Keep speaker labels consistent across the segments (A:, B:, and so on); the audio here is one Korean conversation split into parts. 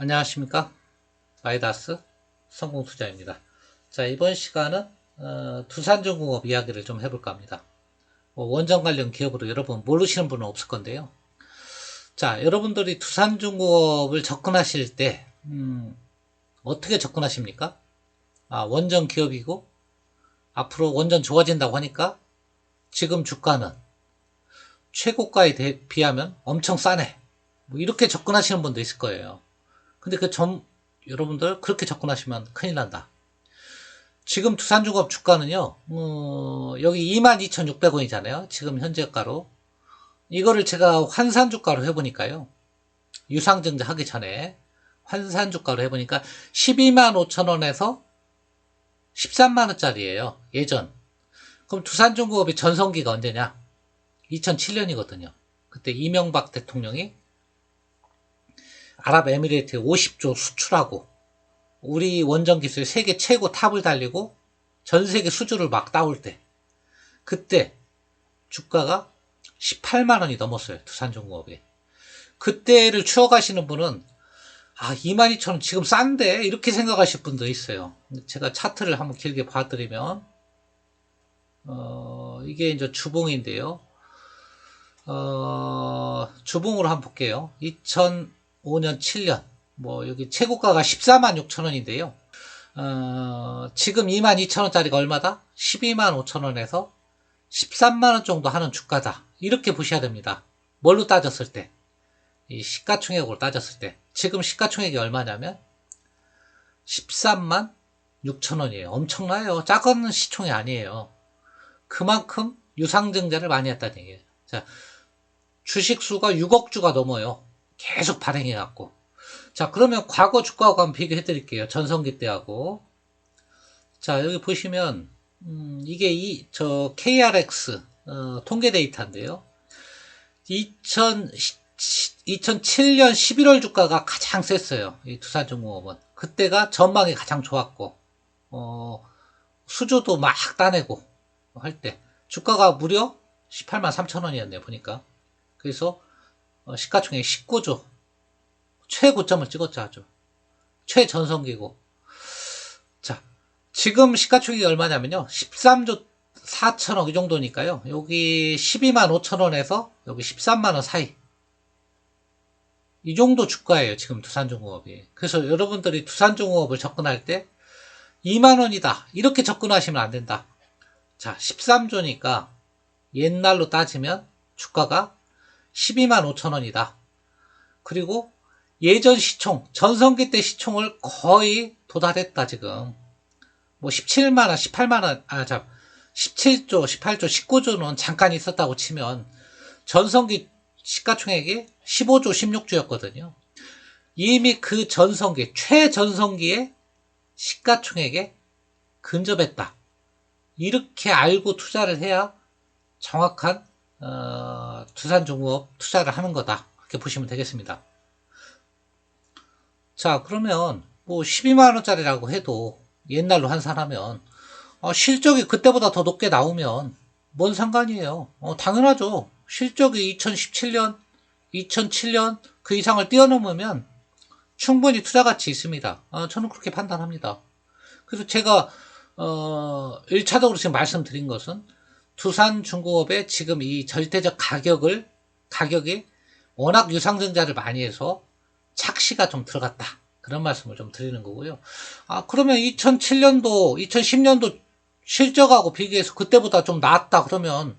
A: 안녕하십니까. 마이다스 성공투자입니다. 자, 이번 시간은 두산중공업 이야기를 좀 해볼까 합니다. 원전 관련 기업으로 여러분 모르시는 분은 없을 건데요. 자, 여러분들이 두산중공업을 접근하실 때 어떻게 접근하십니까? 원전 기업이고 앞으로 원전 좋아진다고 하니까 지금 주가는 최고가에 비하면 엄청 싸네, 뭐 이렇게 접근하시는 분도 있을 거예요. 근데 여러분들 그렇게 접근하시면 큰일 난다. 지금 두산중공업 주가는요, 여기 22,600원이잖아요. 지금 현재가로. 이거를 제가 환산주가로 해보니까요. 유상증자 하기 전에 환산주가로 해보니까 125,000원에서 13만원짜리예요. 예전. 그럼 두산중공업의 전성기가 언제냐? 2007년이거든요. 그때 이명박 대통령이 아랍에미레이트에 50조 수출하고 우리 원전 기술 세계 최고 탑을 달리고 전 세계 수주를 막 따올 때, 그때 주가가 18만원이 넘었어요. 두산중공업이. 그때를 추억하시는 분은 22,000원 지금 싼데 이렇게 생각하실 분도 있어요. 제가 차트를 한번 길게 봐드리면 이게 이제 주봉인데요. 주봉으로 한번 볼게요. 2005년 7년 뭐 여기 최고가가 146,000원인데요. 지금 22,000원짜리가 얼마다? 125,000원에서 13만원 정도 하는 주가다, 이렇게 보셔야 됩니다. 뭘로 따졌을 때? 이 시가총액으로 따졌을 때. 지금 시가총액이 얼마냐면 13만 6천원이에요. 엄청나요. 작은 시총이 아니에요. 그만큼 유상증자를 많이 했다는 얘기예요. 자, 주식수가 6억 주가 넘어요. 계속 발행해갖고. 자, 그러면 과거 주가하고 한번 비교해 드릴게요. 전성기 때하고. 자, 여기 보시면 이게 KRX 통계 데이터인데요. 2007년 11월 주가가 가장 셌어요. 이 두산중공업은. 그때가 전망이 가장 좋았고, 수주도 막 따내고 할 때 주가가 무려 18만 3천원이었네요. 보니까. 그래서 시가총액 19조 최고점을 찍었죠. 아주 최전성기고. 자, 지금 시가총액이 얼마냐면요, 13조 4천억 이 정도니까요. 여기 12만 5천원에서 여기 13만원 사이, 이 정도 주가예요. 지금 두산중공업이. 그래서 여러분들이 두산중공업을 접근할 때 2만원이다 이렇게 접근하시면 안 된다. 자, 13조니까 옛날로 따지면 주가가 12만 5천원이다. 그리고 예전 시총, 전성기 때 시총을 거의 도달했다. 지금 뭐 17만원, 18만원, 17조, 18조, 19조는 잠깐 있었다고 치면 전성기 시가총액이 15조, 16조였거든요. 이미 그 전성기, 최전성기의 시가총액에 근접했다. 이렇게 알고 투자를 해야 정확한 두산중공업 투자를 하는 거다. 그렇게 보시면 되겠습니다. 자, 그러면 뭐 12만원짜리라고 해도 옛날로 환산하면 실적이 그때보다 더 높게 나오면 뭔 상관이에요. 당연하죠. 실적이 2017년, 2007년 그 이상을 뛰어넘으면 충분히 투자 가치 있습니다. 저는 그렇게 판단합니다. 그래서 제가 1차적으로 지금 말씀드린 것은 두산중공업의 지금 이 절대적 가격이 워낙 유상증자를 많이 해서 착시가 좀 들어갔다, 그런 말씀을 좀 드리는 거고요. 그러면 2007년도, 2010년도 실적하고 비교해서 그때보다 좀 나았다 그러면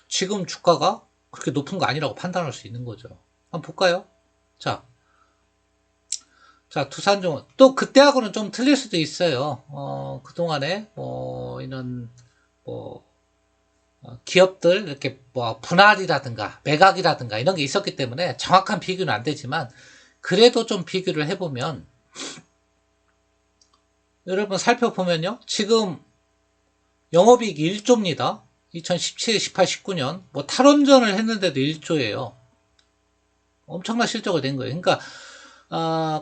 A: 지금 주가가 그렇게 높은 거 아니라고 판단할 수 있는 거죠. 한번 볼까요? 자, 두산중공업. 또 그때하고는 좀 틀릴 수도 있어요. 그동안에 이런 기업들 이렇게 분할이라든가 매각이라든가 이런 게 있었기 때문에 정확한 비교는 안 되지만, 그래도 좀 비교를 해보면 여러분 살펴보면요, 지금 영업이익이 1조입니다. 2017, 18, 19년 뭐 탈원전을 했는데도 1조예요. 엄청난 실적을 낸 거예요. 그러니까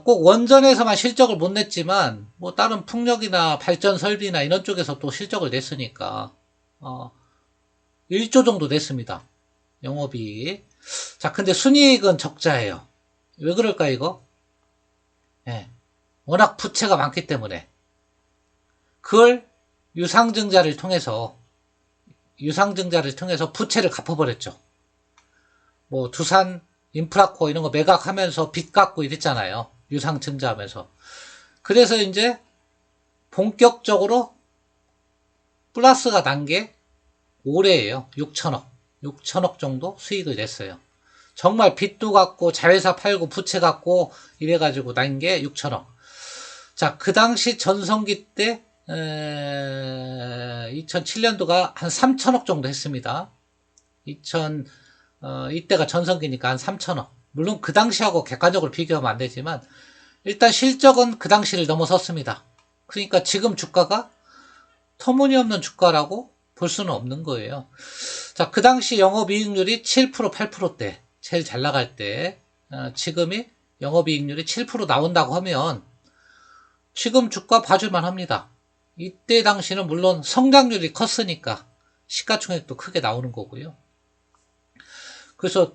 A: 꼭 원전에서만 실적을 못 냈지만 뭐 다른 풍력이나 발전 설비나 이런 쪽에서 또 실적을 냈으니까 1조 정도 냈습니다. 영업이익. 자, 근데 순이익은 적자예요. 왜 그럴까 이거? 예. 워낙 부채가 많기 때문에. 그걸 유상증자를 통해서 부채를 갚아버렸죠. 뭐 두산 인프라코어 이런 거 매각하면서 빚 갚고 이랬잖아요. 유상증자하면서. 그래서 이제 본격적으로 플러스가 난 게 올해예요. 6천억 정도 수익을 냈어요. 정말 빚도 갚고 자회사 팔고 부채 갚고 이래가지고 난 게 6천억. 자, 그 당시 전성기 때 2007년도가 한 3천억 정도 했습니다. 이때가 전성기니까 한 3천억. 물론 그 당시하고 객관적으로 비교하면 안 되지만 일단 실적은 그 당시를 넘어섰습니다. 그러니까 지금 주가가 터무니없는 주가라고 볼 수는 없는 거예요. 자, 그 당시 영업이익률이 7%, 8%대 제일 잘 나갈 때 지금이 영업이익률이 7% 나온다고 하면 지금 주가 봐줄만 합니다. 이때 당시는 물론 성장률이 컸으니까 시가총액도 크게 나오는 거고요. 그래서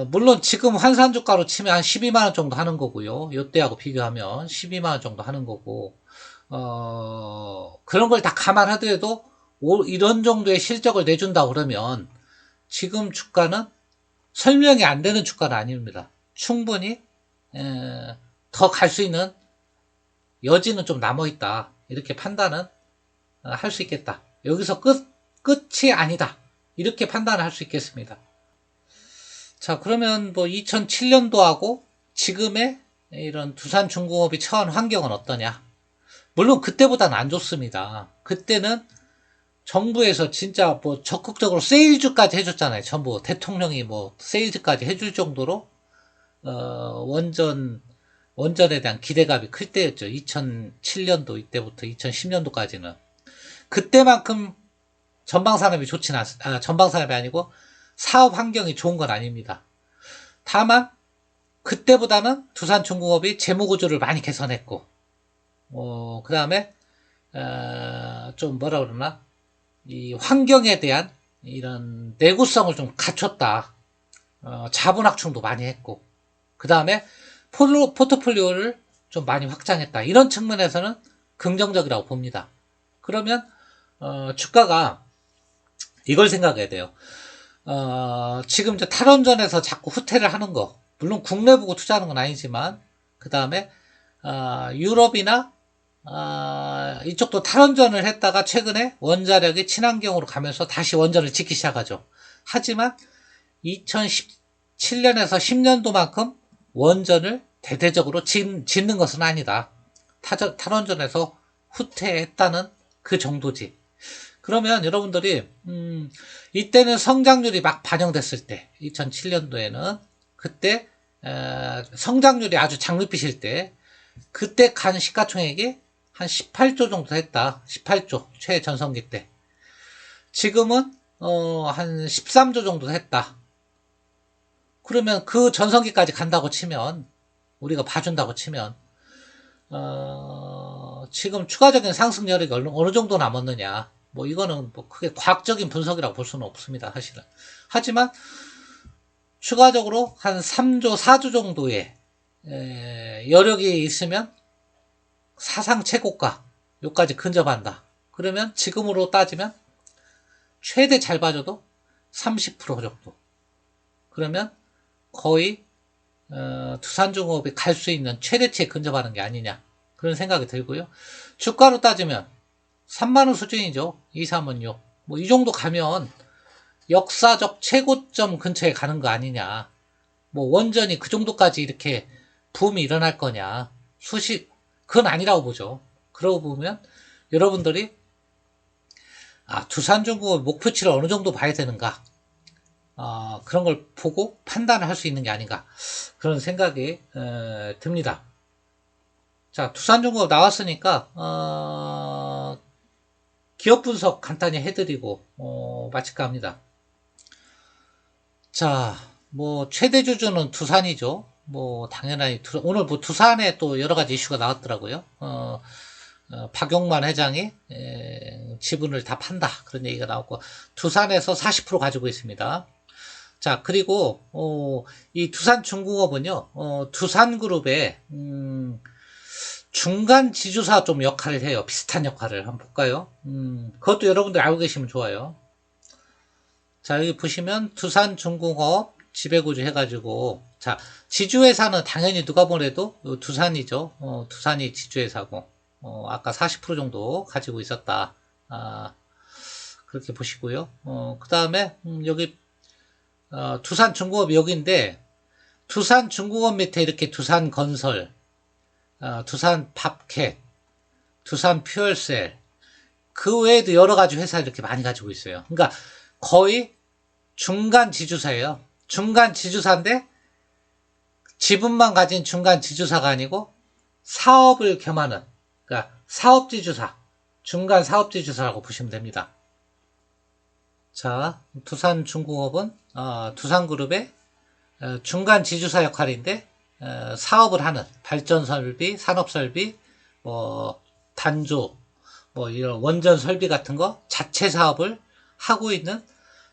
A: 물론 지금 환산주가로 치면 한 12만원 정도 하는 거고요. 이때하고 비교하면 12만원 정도 하는 거고 그런 걸 다 감안하더라도 이런 정도의 실적을 내준다 그러면 지금 주가는 설명이 안 되는 주가는 아닙니다. 충분히 더 갈 수 있는 여지는 좀 남아있다. 이렇게 판단은 할 수 있겠다. 여기서 끝이 아니다. 이렇게 판단을 할 수 있겠습니다. 자, 그러면 뭐 2007년도하고 지금의 이런 두산중공업이 처한 환경은 어떠냐? 물론 그때보다는 안 좋습니다. 그때는 정부에서 진짜 뭐 적극적으로 세일즈까지 해줬잖아요. 전부 대통령이 뭐 세일즈까지 해줄 정도로 원전에 대한 기대감이 클 때였죠. 2007년도 이때부터 2010년도까지는 그때만큼 전방산업이 좋진 않습니다. 전방산업이 아니고 사업 환경이 좋은 건 아닙니다. 다만 그때보다는 두산중공업이 재무구조를 많이 개선했고 그 다음에 좀 뭐라 그러나 이 환경에 대한 이런 내구성을 좀 갖췄다. 자본 확충도 많이 했고 그 다음에 포트폴리오를 좀 많이 확장했다. 이런 측면에서는 긍정적이라고 봅니다. 그러면 주가가 이걸 생각해야 돼요. 지금 이제 탈원전에서 자꾸 후퇴를 하는 거, 물론 국내 보고 투자하는 건 아니지만 그 다음에 유럽이나 이쪽도 탈원전을 했다가 최근에 원자력이 친환경으로 가면서 다시 원전을 짓기 시작하죠. 하지만 2017년에서 10년도만큼 원전을 대대적으로 짓는 것은 아니다. 탈원전에서 후퇴했다는 그 정도지. 그러면 여러분들이 이때는 성장률이 막 반영됐을 때 2007년도에는 그때 성장률이 아주 장밋빛일 때 그때 간 시가총액이 한 18조 정도 했다. 18조 최전성기 때. 지금은 한 13조 정도 했다. 그러면 그 전성기까지 간다고 치면 우리가 봐준다고 치면 지금 추가적인 상승 여력이 어느 정도 남았느냐. 뭐 이거는 뭐 크게 과학적인 분석이라고 볼 수는 없습니다. 사실은. 하지만 추가적으로 한 3조, 4조 정도의 여력이 있으면 사상 최고가 요까지 근접한다. 그러면 지금으로 따지면 최대 잘 봐줘도 30% 정도. 그러면 거의 두산중공업이 갈 수 있는 최대치에 근접하는 게 아니냐 그런 생각이 들고요. 주가로 따지면 3만원 수준이죠. 2, 3원 6. 뭐 이 정도 가면 역사적 최고점 근처에 가는 거 아니냐. 뭐 원전이 그 정도까지 이렇게 붐이 일어날 거냐. 그건 아니라고 보죠. 그러고 보면 여러분들이 두산중공업 목표치를 어느 정도 봐야 되는가. 그런 걸 보고 판단을 할 수 있는 게 아닌가. 그런 생각이 듭니다. 자, 두산중공업 나왔으니까 기업 분석 간단히 해드리고 마칠까 합니다. 자, 뭐 최대 주주는 두산이죠. 뭐 당연히 오늘 뭐 두산에 또 여러 가지 이슈가 나왔더라고요. 박용만 회장이 지분을 다 판다 그런 얘기가 나왔고 두산에서 40% 가지고 있습니다. 자, 그리고 이 두산중공업은요 두산그룹의 중간 지주사 좀 역할을 해요. 비슷한 역할을 한번 볼까요? 그것도 여러분들 알고 계시면 좋아요. 자, 여기 보시면 두산중공업 지배구조 해가지고, 자, 지주회사는 당연히 누가 뭐래도 두산이죠. 두산이 지주회사고, 아까 40% 정도 가지고 있었다. 그렇게 보시고요. 그 다음에, 여기, 두산중공업이 여기인데, 두산중공업 밑에 이렇게 두산건설, 두산밥캣, 두산퓨얼셀, 그 외에도 여러 가지 회사 이렇게 많이 가지고 있어요. 그러니까 거의 중간 지주사예요. 중간 지주사인데 지분만 가진 중간 지주사가 아니고 사업을 겸하는, 그러니까 사업 지주사, 중간 사업 지주사라고 보시면 됩니다. 자, 두산중공업은 두산그룹의 중간 지주사 역할인데 사업을 하는 발전 설비, 산업 설비, 뭐 단조, 뭐 이런 원전 설비 같은 거 자체 사업을 하고 있는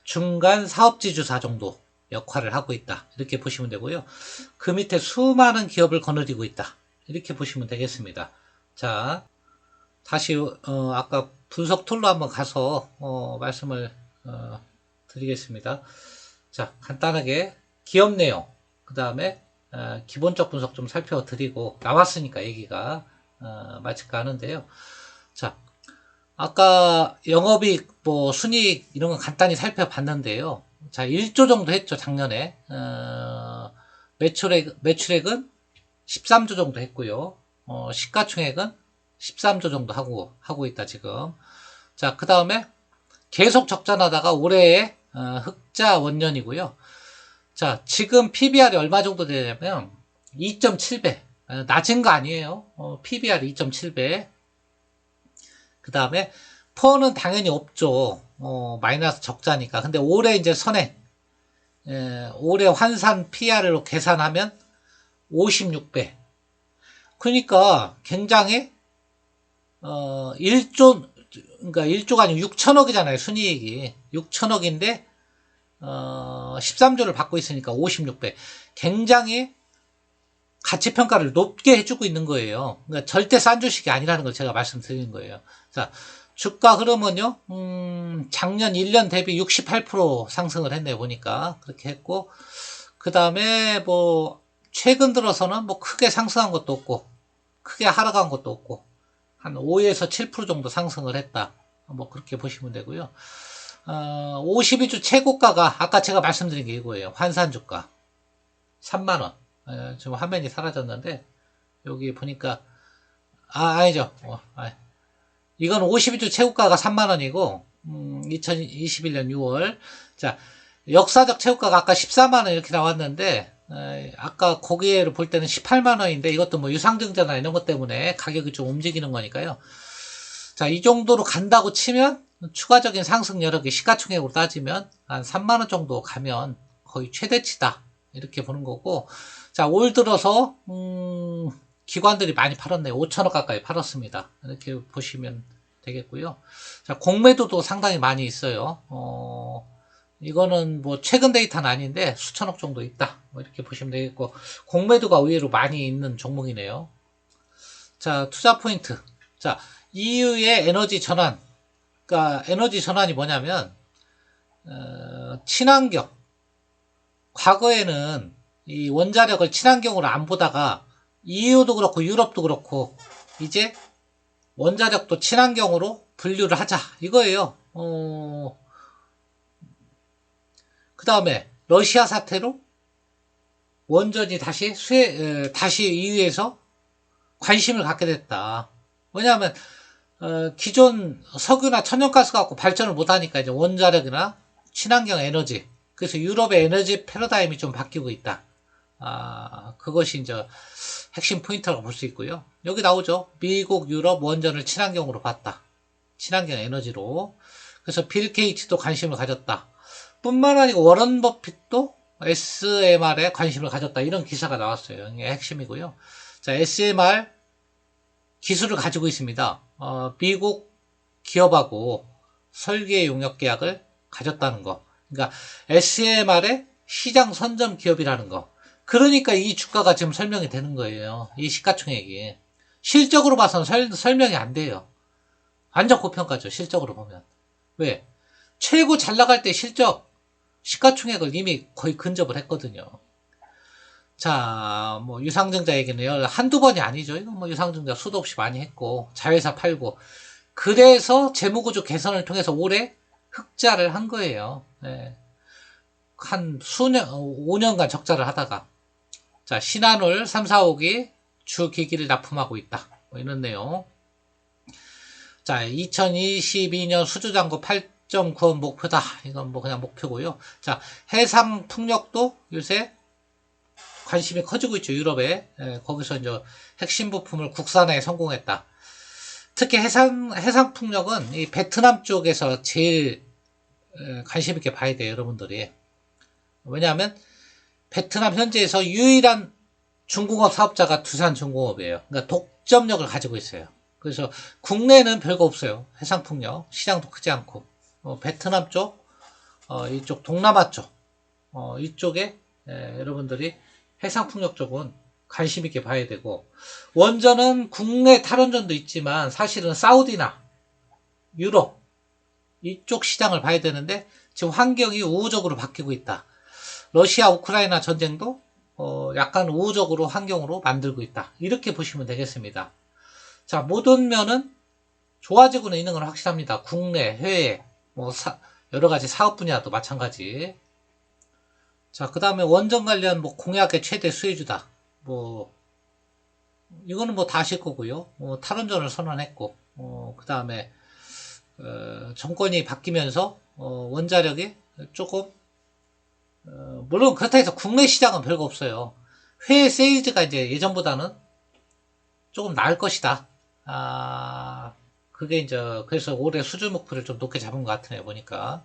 A: 중간 사업지주사 정도 역할을 하고 있다. 이렇게 보시면 되고요. 그 밑에 수많은 기업을 거느리고 있다. 이렇게 보시면 되겠습니다. 자, 다시 아까 분석 툴로 한번 가서 말씀을 드리겠습니다. 자, 간단하게 기업 내용, 그 다음에 기본적 분석 좀 살펴드리고 나왔으니까 얘기가 마칠까 하는데요. 자, 아까 영업이익, 뭐 순이익 이런 거 간단히 살펴봤는데요. 자, 1조 정도 했죠, 작년에. 매출액은 13조 정도 했고요. 시가총액은 13조 정도 하고 있다, 지금. 자, 그 다음에 계속 적자나다가 올해의 흑자 원년이고요. 자, 지금 PBR이 얼마 정도 되냐면 2.7배. 낮은 거 아니에요. PBR 2.7배. 그 다음에 퍼는 당연히 없죠. 마이너스 적자니까. 근데 올해 이제 선행, 올해 환산 PR로 계산하면 56배. 그러니까 굉장히 1조, 그러니까 1조가 아니고 6천억이잖아요. 순이익이 6천억인데 13조를 받고 있으니까 56배. 굉장히 가치평가를 높게 해주고 있는 거예요. 그러니까 절대 싼 주식이 아니라는 걸 제가 말씀드리는 거예요. 자, 주가 흐름은요, 작년 1년 대비 68% 상승을 했네요, 보니까. 그렇게 했고, 그 다음에 뭐, 최근 들어서는 뭐 크게 상승한 것도 없고, 크게 하락한 것도 없고, 한 5에서 7% 정도 상승을 했다. 뭐, 그렇게 보시면 되고요. 52주 최고가가, 아까 제가 말씀드린 게 이거예요. 환산주가. 3만원. 지금 화면이 사라졌는데, 여기 보니까, 아니죠. 이건 52주 최고가가 3만원이고, 2021년 6월. 자, 역사적 최고가가 아까 14만원 이렇게 나왔는데, 아까 고기를 볼 때는 18만원인데, 이것도 뭐 유상증자나 이런 것 때문에 가격이 좀 움직이는 거니까요. 자, 이 정도로 간다고 치면, 추가적인 상승 여력이 시가총액으로 따지면, 한 3만원 정도 가면 거의 최대치다. 이렇게 보는 거고, 자, 올 들어서, 기관들이 많이 팔았네요. 5천억 가까이 팔았습니다. 이렇게 보시면 되겠고요. 자, 공매도도 상당히 많이 있어요. 이거는 뭐 최근 데이터는 아닌데 수천억 정도 있다. 뭐 이렇게 보시면 되겠고, 공매도가 의외로 많이 있는 종목이네요. 자, 투자 포인트. 자, EU의 에너지 전환. 그러니까 에너지 전환이 뭐냐면, 친환경. 과거에는 이 원자력을 친환경으로 안 보다가 EU도 그렇고 유럽도 그렇고 이제 원자력도 친환경으로 분류를 하자 이거예요. 그 다음에 러시아 사태로 원전이 다시 EU에서 관심을 갖게 됐다. 왜냐하면 기존 석유나 천연가스 갖고 발전을 못하니까 이제 원자력이나 친환경 에너지, 그래서 유럽의 에너지 패러다임이 좀 바뀌고 있다. 그것이 이제 핵심 포인트라고 볼 수 있고요. 여기 나오죠. 미국, 유럽 원전을 친환경으로 봤다. 친환경 에너지로. 그래서 빌 게이츠도 관심을 가졌다. 뿐만 아니고 워런 버핏도 SMR에 관심을 가졌다. 이런 기사가 나왔어요. 이게 핵심이고요. 자, SMR 기술을 가지고 있습니다. 미국 기업하고 설계 용역 계약을 가졌다는 거. 그러니까 SMR의 시장 선점 기업이라는 거. 그러니까 이 주가가 지금 설명이 되는 거예요. 이 시가총액이. 실적으로 봐서는 설명이 안 돼요. 완전 고평가죠. 실적으로 보면. 왜? 최고 잘 나갈 때 실적 시가총액을 이미 거의 근접을 했거든요. 자, 뭐 유상증자 얘기는요. 한두 번이 아니죠. 이건 뭐 유상증자 수도 없이 많이 했고 자회사 팔고 그래서 재무구조 개선을 통해서 올해 흑자를 한 거예요. 네. 한 5년간 적자를 하다가 자, 신한울 3, 4호기 주기기를 납품하고 있다. 뭐 이런 내용. 자, 2022년 수주잔고 8.9원 목표다. 이건 뭐 그냥 목표고요. 자, 해상풍력도 요새 관심이 커지고 있죠. 유럽에. 거기서 이제 핵심 부품을 국산화에 성공했다. 특히 해상풍력은 이 베트남 쪽에서 제일 관심 있게 봐야 돼요. 여러분들이. 왜냐하면 베트남 현지에서 유일한 중공업 사업자가 두산중공업이에요. 그러니까 독점력을 가지고 있어요. 그래서 국내는 별거 없어요. 해상풍력 시장도 크지 않고 베트남 쪽, 이쪽 동남아 쪽, 이쪽에 여러분들이 해상풍력 쪽은 관심 있게 봐야 되고 원전은 국내 탈원전도 있지만 사실은 사우디나 유럽 이쪽 시장을 봐야 되는데 지금 환경이 우호적으로 바뀌고 있다. 러시아 우크라이나 전쟁도 약간 우호적으로 환경으로 만들고 있다. 이렇게 보시면 되겠습니다. 자, 모든 면은 좋아지고는 있는 건 확실합니다. 국내, 해외, 뭐 여러 가지 사업 분야도 마찬가지. 자, 그 다음에 원전 관련 뭐 공약의 최대 수혜주다. 뭐 이거는 뭐 다 아실 거고요. 탈원전을 선언했고, 그 다음에 정권이 바뀌면서 원자력이 조금 물론 그렇다 해서 국내 시장은 별거 없어요. 해외 세일즈가 이제 예전보다는 조금 나을 것이다. 그게 이제 그래서 올해 수주 목표를 좀 높게 잡은 것 같네요. 보니까.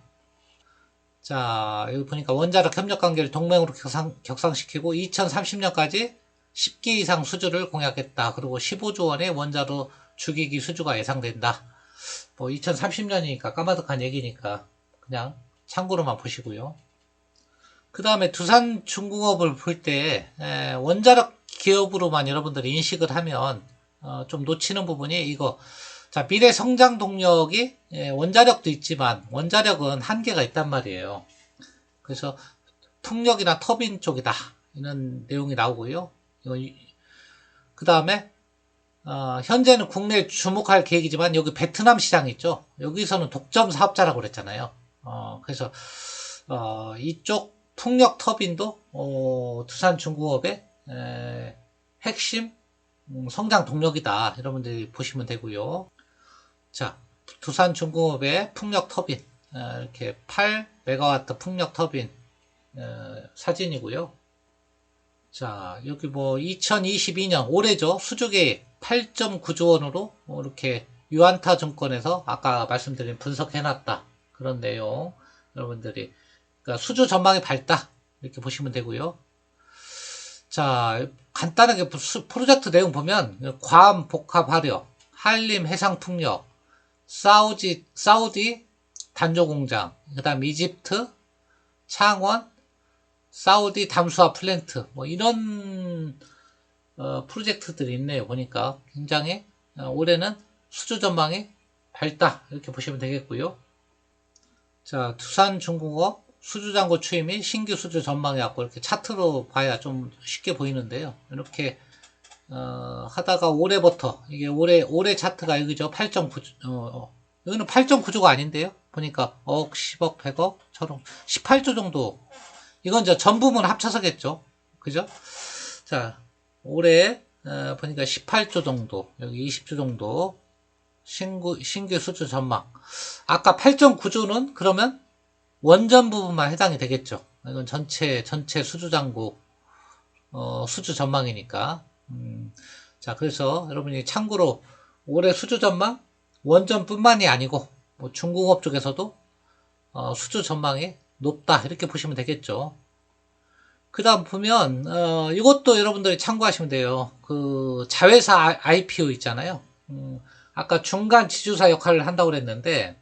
A: 자, 여기 보니까 원자력 협력 관계를 동맹으로 격상시키고 2030년까지 10기 이상 수주를 공약했다. 그리고 15조 원의 원자로 주기기 수주가 예상된다. 뭐 2030년이니까 까마득한 얘기니까 그냥 참고로만 보시고요. 그 다음에 두산중공업을 볼 때 원자력 기업으로만 여러분들이 인식을 하면 좀 놓치는 부분이 이거. 자, 미래 성장 동력이 원자력도 있지만 원자력은 한계가 있단 말이에요. 그래서 풍력이나 터빈 쪽이다. 이런 내용이 나오고요. 그 다음에 현재는 국내에 주목할 계획이지만 여기 베트남 시장 있죠. 여기서는 독점 사업자라고 그랬잖아요. 그래서 이쪽 풍력 터빈도 두산중공업의 핵심 성장 동력이다. 여러분들이 보시면 되고요. 자, 두산중공업의 풍력 터빈 이렇게 8메가와트 풍력 터빈 사진이고요. 자, 여기 뭐 2022년 올해죠. 수주계획 8.9조 원으로 이렇게 유안타 증권에서 아까 말씀드린 분석해놨다. 그런 내용 여러분들이 그러니까 수주 전망이 밝다. 이렇게 보시면 되고요. 자, 간단하게 프로젝트 내용 보면 괌 복합화력, 한림 해상풍력, 사우디 단조공장, 그 다음 이집트, 창원, 사우디 담수화 플랜트 뭐 이런 프로젝트들이 있네요. 보니까 굉장히 올해는 수주 전망이 밝다. 이렇게 보시면 되겠고요. 자, 두산중공업 수주잔고 추이 및 신규 수주 전망해갖고 이렇게 차트로 봐야 좀 쉽게 보이는데요. 이렇게 하다가 올해부터 이게 올해 차트가 여기죠. 8.9 여기는 8.9조가 아닌데요. 보니까 억, 10억, 100억처럼 18조 정도. 이건 이제 전 부문 합쳐서겠죠. 그죠? 자, 올해 보니까 18조 정도, 여기 20조 정도 신규 수주 전망. 아까 8.9조는 그러면 원전 부분만 해당이 되겠죠. 이건 전체 수주잔고 수주 전망이니까. 자, 그래서 여러분이 참고로 올해 수주 전망 원전뿐만이 아니고 뭐 중공업 쪽에서도 수주 전망이 높다 이렇게 보시면 되겠죠. 그 다음 보면 이것도 여러분들이 참고하시면 돼요. 그 자회사 IPO 있잖아요. 아까 중간 지주사 역할을 한다고 그랬는데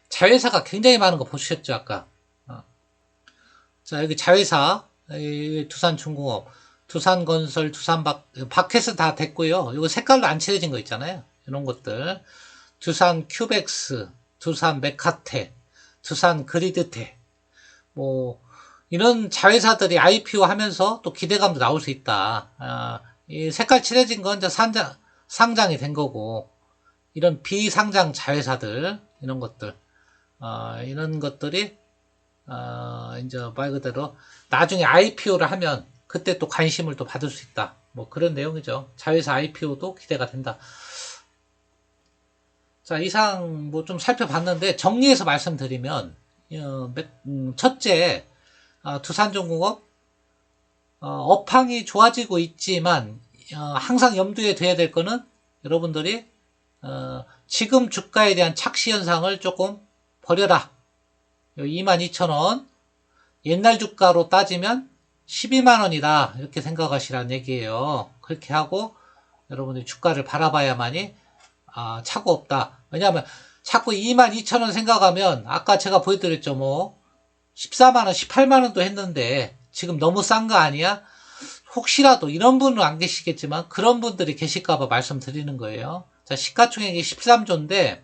A: 자회사가 굉장히 많은 거 보셨죠 아까. 자, 여기 자회사 두산중공업 두산건설, 바켓은 다 됐고요. 이거 색깔로 안 칠해진 거 있잖아요. 이런 것들. 두산 큐벡스, 두산 메카테, 두산 그리드테. 뭐, 이런 자회사들이 IPO 하면서 또 기대감도 나올 수 있다. 이 색깔 칠해진 건 이제 상장이 된 거고, 이런 비상장 자회사들, 이런 것들, 이런 것들이, 이제 말 그대로 나중에 IPO를 하면 그때 또 관심을 또 받을 수 있다. 뭐 그런 내용이죠. 자회사 IPO도 기대가 된다. 자, 이상 뭐 좀 살펴봤는데 정리해서 말씀드리면, 첫째, 두산중공업, 업황이 좋아지고 있지만, 항상 염두에 둬야 될 거는 여러분들이, 지금 주가에 대한 착시 현상을 조금 버려라. 22,000원, 옛날 주가로 따지면 12만원이다. 이렇게 생각하시라는 얘기예요. 그렇게 하고, 여러분들이 주가를 바라봐야만이, 차고 없다. 왜냐하면, 자꾸 22,000원 생각하면, 아까 제가 보여드렸죠, 뭐, 14만원, 18만원도 했는데, 지금 너무 싼 거 아니야? 혹시라도, 이런 분은 안 계시겠지만, 그런 분들이 계실까봐 말씀드리는 거예요. 자, 시가총액이 13조인데,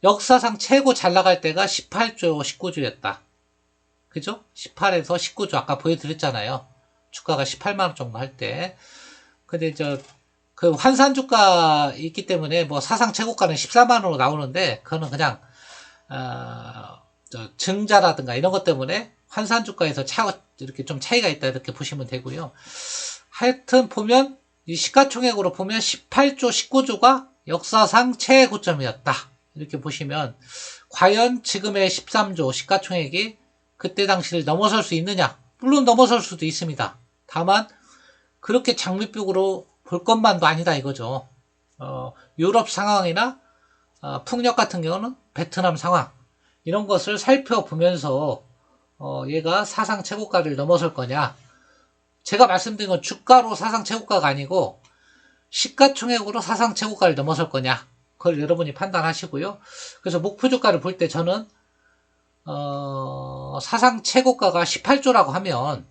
A: 역사상 최고 잘 나갈 때가 18조, 19조였다. 그죠? 18에서 19조, 아까 보여드렸잖아요. 주가가 18만원 정도 할 때. 근데 그 환산주가 있기 때문에 뭐 사상 최고가는 14만원으로 나오는데, 그거는 그냥, 증자라든가 이런 것 때문에 환산주가에서 이렇게 좀 차이가 있다. 이렇게 보시면 되고요. 하여튼 보면, 이 시가총액으로 보면 18조, 19조가 역사상 최고점이었다. 이렇게 보시면, 과연 지금의 13조 시가총액이 그때 당시를 넘어설 수 있느냐? 물론 넘어설 수도 있습니다. 다만, 그렇게 장밋빛으로 볼 것만도 아니다 이거죠. 유럽 상황이나 풍력 같은 경우는 베트남 상황 이런 것을 살펴보면서 얘가 사상 최고가를 넘어설 거냐. 제가 말씀드린 건 주가로 사상 최고가가 아니고 시가총액으로 사상 최고가를 넘어설 거냐. 그걸 여러분이 판단하시고요. 그래서 목표 주가를 볼 때 저는 사상 최고가가 18조라고 하면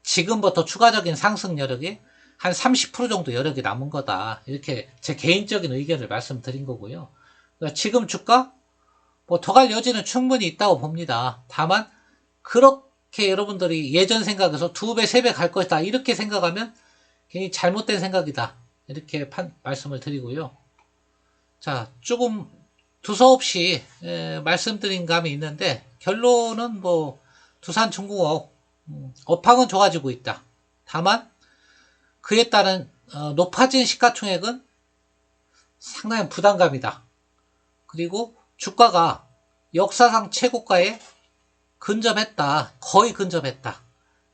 A: 지금부터 추가적인 상승 여력이 한 30% 정도 여력이 남은 거다. 이렇게 제 개인적인 의견을 말씀드린 거고요. 그러니까 지금 주가 뭐 더 갈 여지는 충분히 있다고 봅니다. 다만 그렇게 여러분들이 예전 생각에서 2배, 3배 갈 것이다. 이렇게 생각하면 괜히 잘못된 생각이다. 이렇게 말씀을 드리고요. 자, 조금 두서없이 말씀드린 감이 있는데 결론은 뭐 두산중공업 업황은 좋아지고 있다. 다만 그에 따른 높아진 시가총액은 상당히 부담감이다. 그리고 주가가 역사상 최고가에 근접했다. 거의 근접했다.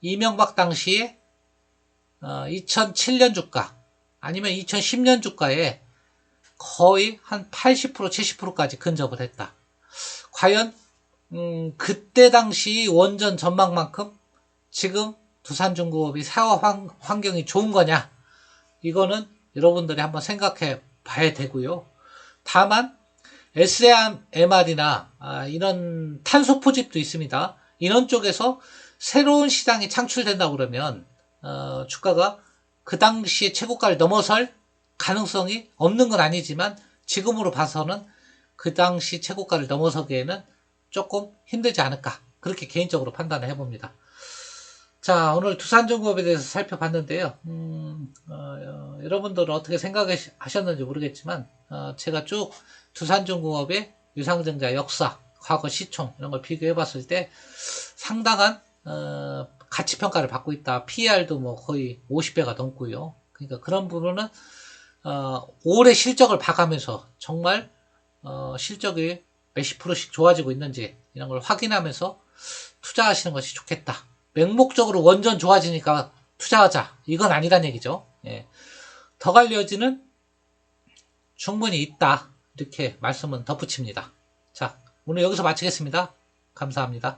A: 이명박 당시에 2007년 주가 아니면 2010년 주가에 거의 한 80%, 70%까지 근접을 했다. 과연 그때 당시 원전 전망만큼 지금 두산중공업이 사업 환경이 좋은 거냐? 이거는 여러분들이 한번 생각해 봐야 되고요. 다만 SMR이나 이런 탄소 포집도 있습니다. 이런 쪽에서 새로운 시장이 창출된다고 그러면 주가가 그 당시에 최고가를 넘어설 가능성이 없는 건 아니지만 지금으로 봐서는 그 당시 최고가를 넘어서기에는 조금 힘들지 않을까. 그렇게 개인적으로 판단을 해봅니다. 자, 오늘 두산중공업에 대해서 살펴봤는데요. 여러분들은 어떻게 생각하셨는지 모르겠지만, 제가 쭉 두산중공업의 유상증자 역사, 과거 시총, 이런 걸 비교해 봤을 때 상당한, 가치평가를 받고 있다. PER도 뭐 거의 50배가 넘고요. 그러니까 그런 부분은, 올해 실적을 봐가면서 정말, 실적이 몇십 프로씩 좋아지고 있는지 이런 걸 확인하면서 투자하시는 것이 좋겠다. 맹목적으로 원전 좋아지니까 투자하자. 이건 아니란 얘기죠. 예. 더 갈 여지는 충분히 있다. 이렇게 말씀은 덧붙입니다. 자, 오늘 여기서 마치겠습니다. 감사합니다.